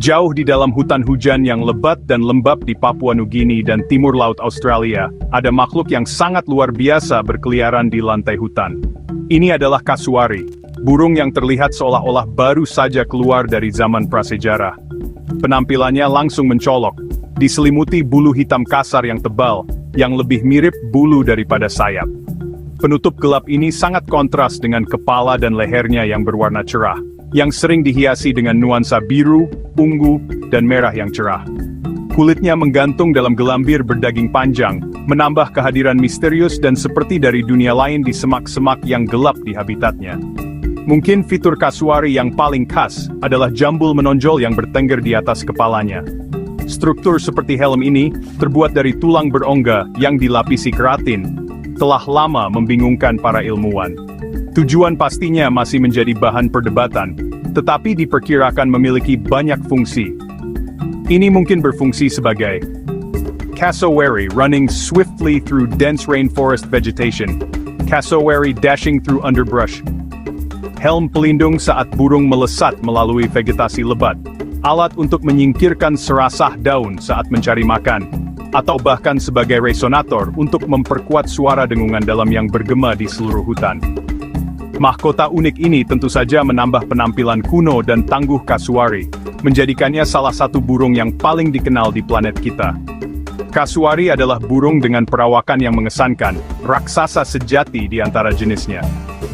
Jauh di dalam hutan hujan yang lebat dan lembab di Papua Nugini dan timur laut Australia, ada makhluk yang sangat luar biasa berkeliaran di lantai hutan. Ini adalah kasuari, burung yang terlihat seolah-olah baru saja keluar dari zaman prasejarah. Penampilannya langsung mencolok, diselimuti bulu hitam kasar yang tebal, yang lebih mirip bulu daripada sayap. Penutup gelap ini sangat kontras dengan kepala dan lehernya yang berwarna cerah, yang sering dihiasi dengan nuansa biru, ungu, dan merah yang cerah. Kulitnya menggantung dalam gelambir berdaging panjang, menambah kehadiran misterius dan seperti dari dunia lain di semak-semak yang gelap di habitatnya. Mungkin fitur kasuari yang paling khas adalah jambul menonjol yang bertengger di atas kepalanya. Struktur seperti helm ini terbuat dari tulang berongga yang dilapisi keratin, telah lama membingungkan para ilmuwan. Tujuan pastinya masih menjadi bahan perdebatan, tetapi diperkirakan memiliki banyak fungsi. Ini mungkin berfungsi sebagai cassowary running swiftly through dense rainforest vegetation, cassowary dashing through underbrush, helm pelindung saat burung melesat melalui vegetasi lebat, alat untuk menyingkirkan serasah daun saat mencari makan, atau bahkan sebagai resonator untuk memperkuat suara dengungan dalam yang bergema di seluruh hutan. Mahkota unik ini tentu saja menambah penampilan kuno dan tangguh kasuari, menjadikannya salah satu burung yang paling dikenal di planet kita. Kasuari adalah burung dengan perawakan yang mengesankan, raksasa sejati di antara jenisnya.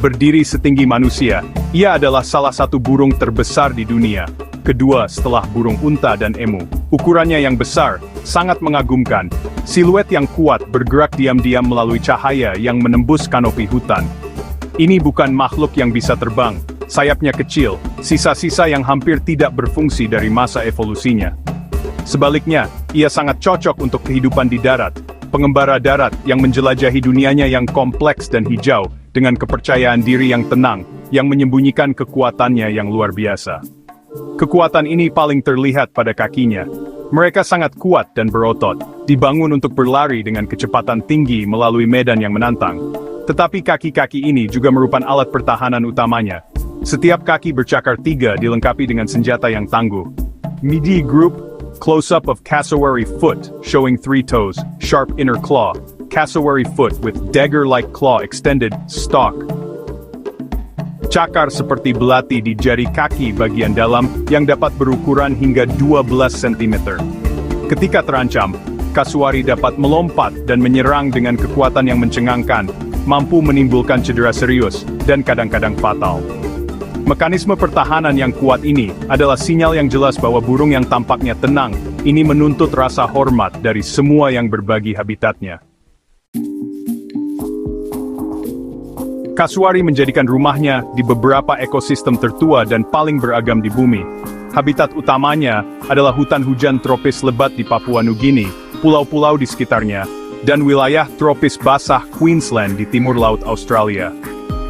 Berdiri setinggi manusia, ia adalah salah satu burung terbesar di dunia, kedua setelah burung unta dan emu. Ukurannya yang besar, sangat mengagumkan, siluet yang kuat bergerak diam-diam melalui cahaya yang menembus kanopi hutan. Ini bukan makhluk yang bisa terbang, sayapnya kecil, sisa-sisa yang hampir tidak berfungsi dari masa evolusinya. Sebaliknya, ia sangat cocok untuk kehidupan di darat, pengembara darat yang menjelajahi dunianya yang kompleks dan hijau, dengan kepercayaan diri yang tenang, yang menyembunyikan kekuatannya yang luar biasa. Kekuatan ini paling terlihat pada kakinya. Mereka sangat kuat dan berotot, dibangun untuk berlari dengan kecepatan tinggi melalui medan yang menantang. Tetapi kaki-kaki ini juga merupakan alat pertahanan utamanya. Setiap kaki bercakar 3 dilengkapi dengan senjata yang tangguh. Midi Group, close-up of cassowary foot, showing 3 toes, sharp inner claw, cassowary foot with dagger-like claw extended, stalk. Cakar seperti belati di jari kaki bagian dalam yang dapat berukuran hingga 12 cm. Ketika terancam, kasuari dapat melompat dan menyerang dengan kekuatan yang mencengangkan, mampu menimbulkan cedera serius, dan kadang-kadang fatal. Mekanisme pertahanan yang kuat ini adalah sinyal yang jelas bahwa burung yang tampaknya tenang, ini menuntut rasa hormat dari semua yang berbagi habitatnya. Kasuari menjadikan rumahnya di beberapa ekosistem tertua dan paling beragam di bumi. Habitat utamanya adalah hutan hujan tropis lebat di Papua Nugini, pulau-pulau di sekitarnya, dan wilayah tropis basah Queensland di timur laut Australia.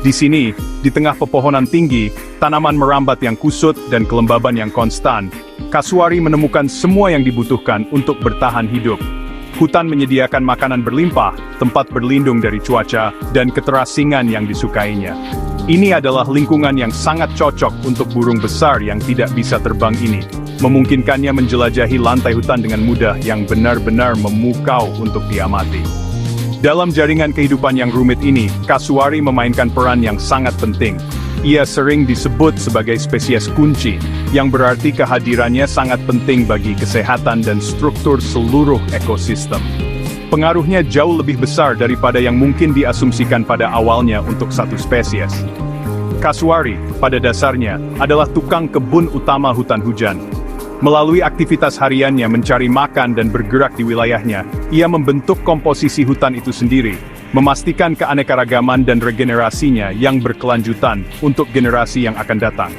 Di sini, di tengah pepohonan tinggi, tanaman merambat yang kusut dan kelembaban yang konstan, kasuari menemukan semua yang dibutuhkan untuk bertahan hidup. Hutan menyediakan makanan berlimpah, tempat berlindung dari cuaca, dan keterasingan yang disukainya. Ini adalah lingkungan yang sangat cocok untuk burung besar yang tidak bisa terbang ini, memungkinkannya menjelajahi lantai hutan dengan mudah yang benar-benar memukau untuk diamati. Dalam jaringan kehidupan yang rumit ini, kasuari memainkan peran yang sangat penting. Ia sering disebut sebagai spesies kunci, yang berarti kehadirannya sangat penting bagi kesehatan dan struktur seluruh ekosistem. Pengaruhnya jauh lebih besar daripada yang mungkin diasumsikan pada awalnya untuk satu spesies. Kasuari, pada dasarnya, adalah tukang kebun utama hutan hujan. Melalui aktivitas hariannya mencari makan dan bergerak di wilayahnya, ia membentuk komposisi hutan itu sendiri, memastikan keanekaragaman dan regenerasinya yang berkelanjutan untuk generasi yang akan datang.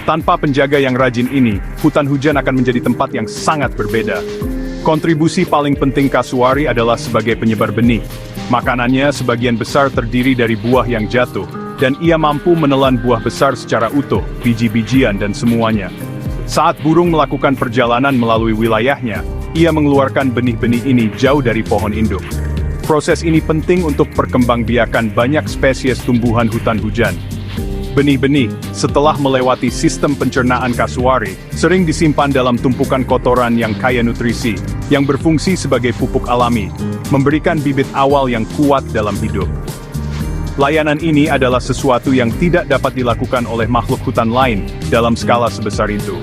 Tanpa penjaga yang rajin ini, hutan hujan akan menjadi tempat yang sangat berbeda. Kontribusi paling penting kasuari adalah sebagai penyebar benih. Makanannya sebagian besar terdiri dari buah yang jatuh, dan ia mampu menelan buah besar secara utuh, biji-bijian dan semuanya. Saat burung melakukan perjalanan melalui wilayahnya, ia mengeluarkan benih-benih ini jauh dari pohon induk. Proses ini penting untuk perkembangbiakan banyak spesies tumbuhan hutan hujan. Benih-benih, setelah melewati sistem pencernaan kasuari, sering disimpan dalam tumpukan kotoran yang kaya nutrisi, yang berfungsi sebagai pupuk alami, memberikan bibit awal yang kuat dalam hidup. Layanan ini adalah sesuatu yang tidak dapat dilakukan oleh makhluk hutan lain dalam skala sebesar itu.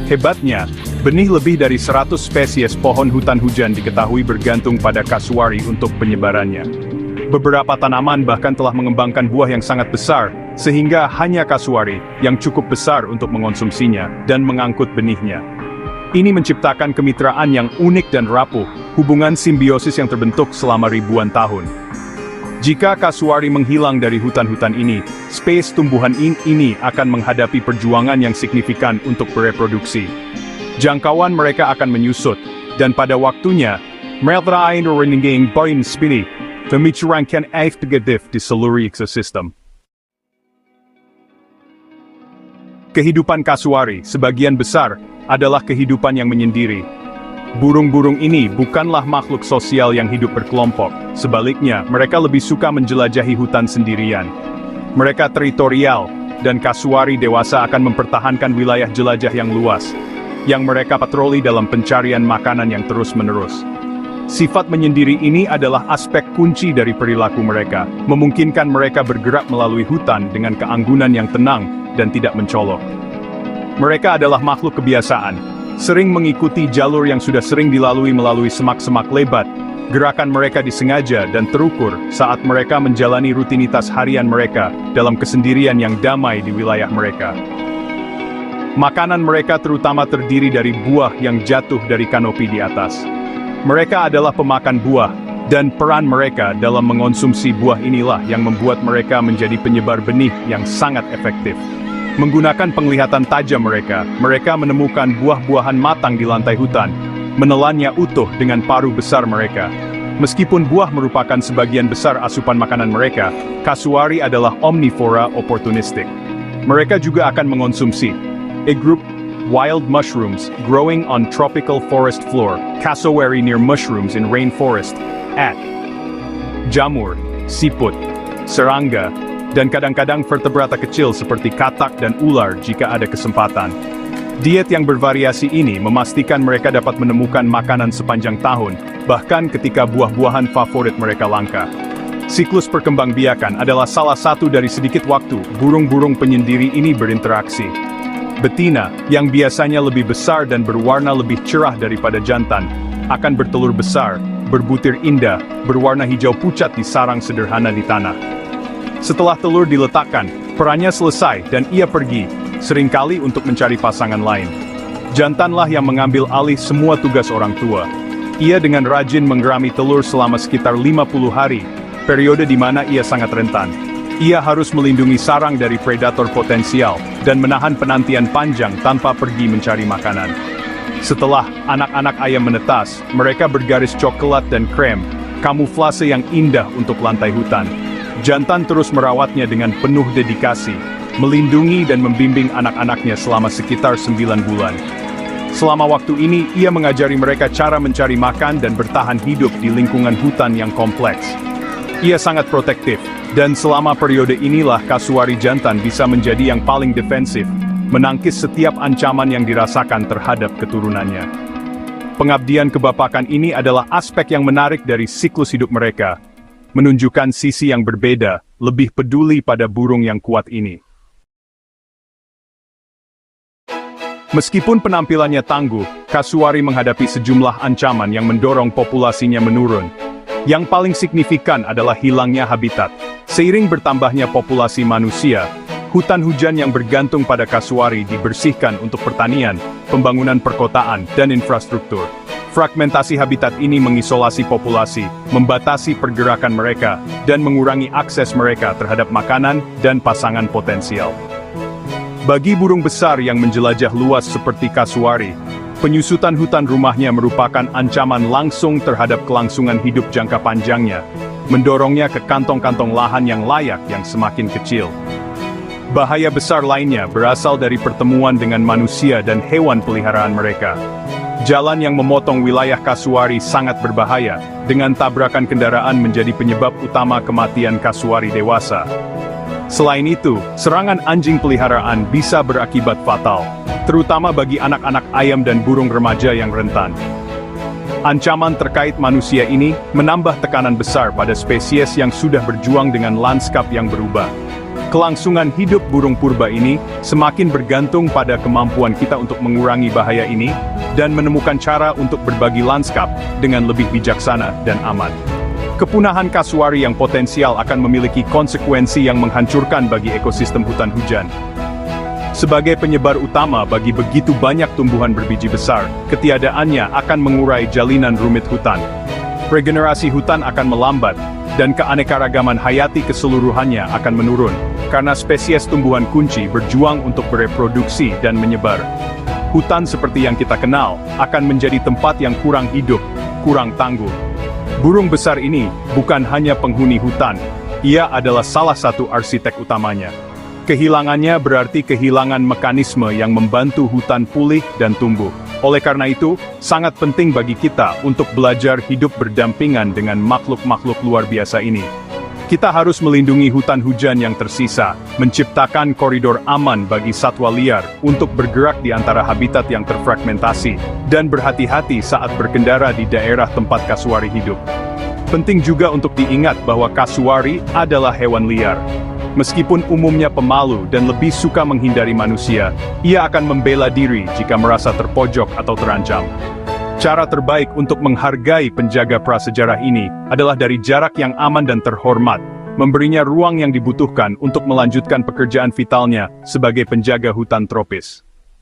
Hebatnya, benih lebih dari 100 spesies pohon hutan hujan diketahui bergantung pada kasuari untuk penyebarannya. Beberapa tanaman bahkan telah mengembangkan buah yang sangat besar, sehingga hanya kasuari yang cukup besar untuk mengonsumsinya dan mengangkut benihnya. Ini menciptakan kemitraan yang unik dan rapuh, hubungan simbiosis yang terbentuk selama ribuan tahun. Jika kasuari menghilang dari hutan-hutan ini, spesies tumbuhan ini akan menghadapi perjuangan yang signifikan untuk bereproduksi. Jangkauan mereka akan menyusut, dan pada waktunya, mereka akan meninggalkan poin spili, pemicuran negatif di seluruh ekosistem. Kehidupan kasuari, sebagian besar, adalah kehidupan yang menyendiri. Burung-burung ini bukanlah makhluk sosial yang hidup berkelompok, sebaliknya mereka lebih suka menjelajahi hutan sendirian. Mereka teritorial, dan kasuari dewasa akan mempertahankan wilayah jelajah yang luas, yang mereka patroli dalam pencarian makanan yang terus-menerus. Sifat menyendiri ini adalah aspek kunci dari perilaku mereka, memungkinkan mereka bergerak melalui hutan dengan keanggunan yang tenang dan tidak mencolok. Mereka adalah makhluk kebiasaan, sering mengikuti jalur yang sudah sering dilalui melalui semak-semak lebat. Gerakan mereka disengaja dan terukur saat mereka menjalani rutinitas harian mereka dalam kesendirian yang damai di wilayah mereka. Makanan mereka terutama terdiri dari buah yang jatuh dari kanopi di atas. Mereka adalah pemakan buah, dan peran mereka dalam mengonsumsi buah inilah yang membuat mereka menjadi penyebar benih yang sangat efektif. Menggunakan penglihatan tajam mereka menemukan buah-buahan matang di lantai hutan, menelannya utuh dengan paruh besar mereka. Meskipun buah merupakan sebagian besar asupan makanan mereka, kasuari adalah omnivora oportunistik. Mereka juga akan mengonsumsi a group wild mushrooms growing on tropical forest floor, cassowary near mushrooms in rainforest, at jamur, siput, serangga, dan kadang-kadang vertebrata kecil seperti katak dan ular jika ada kesempatan. Diet yang bervariasi ini memastikan mereka dapat menemukan makanan sepanjang tahun, bahkan ketika buah-buahan favorit mereka langka. Siklus perkembangbiakan adalah salah satu dari sedikit waktu burung-burung penyendiri ini berinteraksi. Betina, yang biasanya lebih besar dan berwarna lebih cerah daripada jantan, akan bertelur besar, berbutir indah, berwarna hijau pucat di sarang sederhana di tanah. Setelah telur diletakkan, perannya selesai dan ia pergi, seringkali untuk mencari pasangan lain. Jantanlah yang mengambil alih semua tugas orang tua. Ia dengan rajin menggerami telur selama sekitar 50 hari, periode di mana ia sangat rentan. Ia harus melindungi sarang dari predator potensial, dan menahan penantian panjang tanpa pergi mencari makanan. Setelah anak-anak ayam menetas, mereka bergaris coklat dan krem, kamuflase yang indah untuk lantai hutan. Jantan terus merawatnya dengan penuh dedikasi, melindungi dan membimbing anak-anaknya selama sekitar 9 bulan. Selama waktu ini, ia mengajari mereka cara mencari makan dan bertahan hidup di lingkungan hutan yang kompleks. Ia sangat protektif, dan selama periode inilah kasuari jantan bisa menjadi yang paling defensif, menangkis setiap ancaman yang dirasakan terhadap keturunannya. Pengabdian kebapakan ini adalah aspek yang menarik dari siklus hidup mereka, menunjukkan sisi yang berbeda, lebih peduli pada burung yang kuat ini. Meskipun penampilannya tangguh, kasuari menghadapi sejumlah ancaman yang mendorong populasinya menurun. Yang paling signifikan adalah hilangnya habitat. Seiring bertambahnya populasi manusia, hutan hujan yang bergantung pada kasuari dibersihkan untuk pertanian, pembangunan perkotaan, dan infrastruktur. Fragmentasi habitat ini mengisolasi populasi, membatasi pergerakan mereka, dan mengurangi akses mereka terhadap makanan dan pasangan potensial. Bagi burung besar yang menjelajah luas seperti kasuari, penyusutan hutan rumahnya merupakan ancaman langsung terhadap kelangsungan hidup jangka panjangnya, mendorongnya ke kantong-kantong lahan yang layak yang semakin kecil. Bahaya besar lainnya berasal dari pertemuan dengan manusia dan hewan peliharaan mereka. Jalan yang memotong wilayah kasuari sangat berbahaya, dengan tabrakan kendaraan menjadi penyebab utama kematian kasuari dewasa. Selain itu, serangan anjing peliharaan bisa berakibat fatal, terutama bagi anak-anak ayam dan burung remaja yang rentan. Ancaman terkait manusia ini menambah tekanan besar pada spesies yang sudah berjuang dengan lanskap yang berubah. Kelangsungan hidup burung purba ini semakin bergantung pada kemampuan kita untuk mengurangi bahaya ini dan menemukan cara untuk berbagi lanskap dengan lebih bijaksana dan aman. Kepunahan kasuari yang potensial akan memiliki konsekuensi yang menghancurkan bagi ekosistem hutan hujan. Sebagai penyebar utama bagi begitu banyak tumbuhan berbiji besar, ketiadaannya akan mengurai jalinan rumit hutan. Regenerasi hutan akan melambat, dan keanekaragaman hayati keseluruhannya akan menurun, karena spesies tumbuhan kunci berjuang untuk bereproduksi dan menyebar. Hutan seperti yang kita kenal, akan menjadi tempat yang kurang hidup, kurang tangguh. Burung besar ini bukan hanya penghuni hutan, ia adalah salah satu arsitek utamanya. Kehilangannya berarti kehilangan mekanisme yang membantu hutan pulih dan tumbuh. Oleh karena itu, sangat penting bagi kita untuk belajar hidup berdampingan dengan makhluk-makhluk luar biasa ini. Kita harus melindungi hutan hujan yang tersisa, menciptakan koridor aman bagi satwa liar untuk bergerak di antara habitat yang terfragmentasi, dan berhati-hati saat berkendara di daerah tempat kasuari hidup. Penting juga untuk diingat bahwa kasuari adalah hewan liar. Meskipun umumnya pemalu dan lebih suka menghindari manusia, ia akan membela diri jika merasa terpojok atau terancam. Cara terbaik untuk menghargai penjaga prasejarah ini adalah dari jarak yang aman dan terhormat, memberinya ruang yang dibutuhkan untuk melanjutkan pekerjaan vitalnya sebagai penjaga hutan tropis.